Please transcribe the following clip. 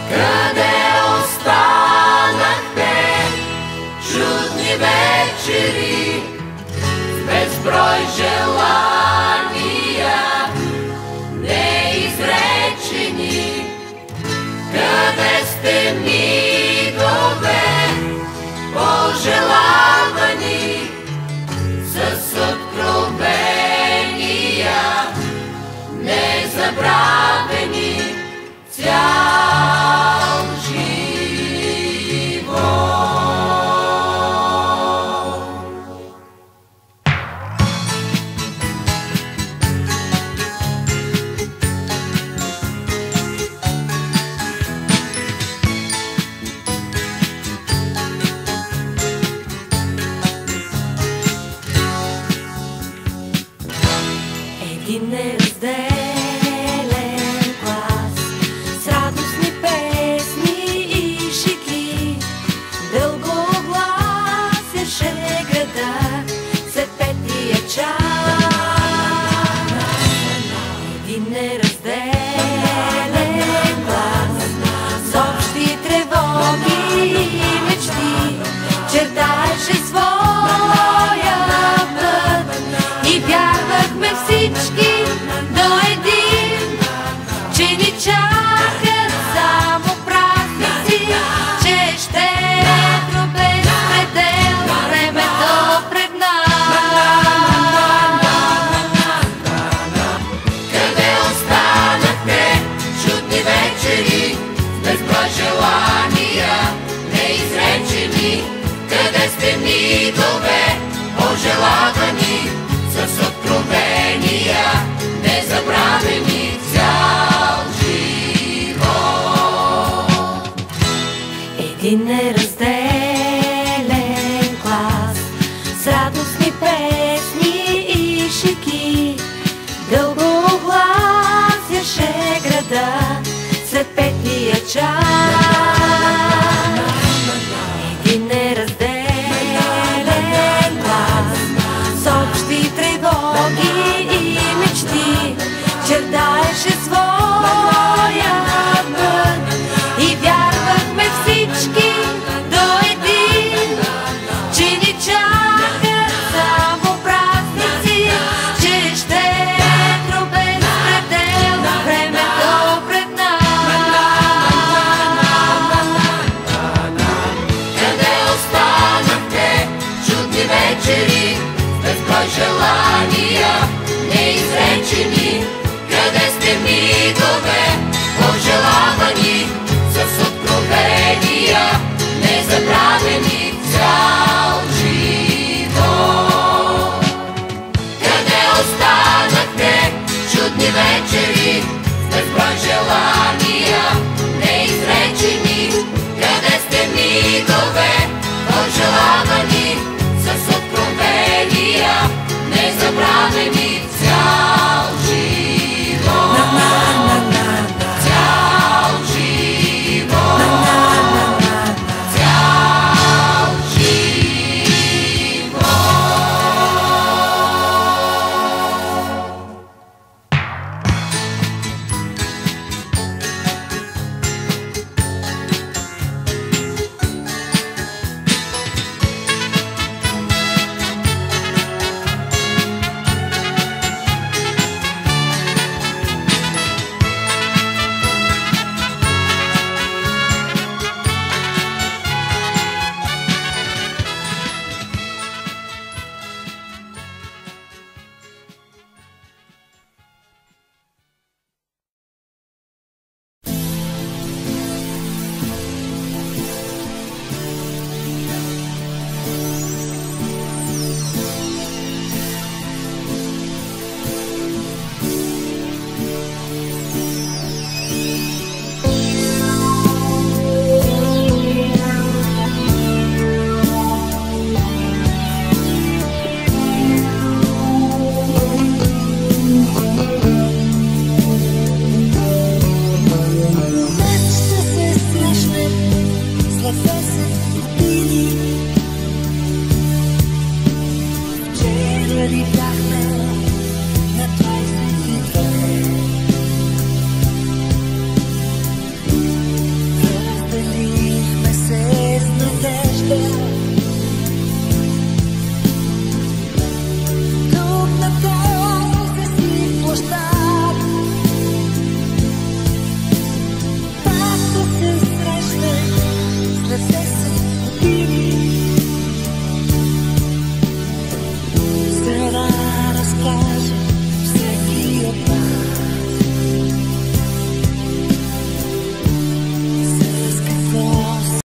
Къде останахте, чудни вечери, безброй желания, неизречени? Къде сте, мигове, пожелавани, с откровения, незабравени цял живот? Един неразделен глас с радостни песни и шеги дългогласяше града след петия час. Един неразделен глас с общи тревоги и мечти чертаеше своя път и вярвахме всички до един, че ни чакат само празници, че ще е без предел времето пред нас. Къде останахте, чудни вечери, безброй желания, неизречени? Къде сте, мигове, пожелавани, с откровения, незабравени цял живот? Един неразделен глас с радостни песни и шеги дългогласяше града след петия час. Един неразделен глас с общи тревоги и мечти чертаеше своя път и вярвахме всички до един, че ни чакат само празници, че ще е без предел времето пред нас. Къде останахте, чудни вечери, безброй желания, неизречени? Къде сте, мигове,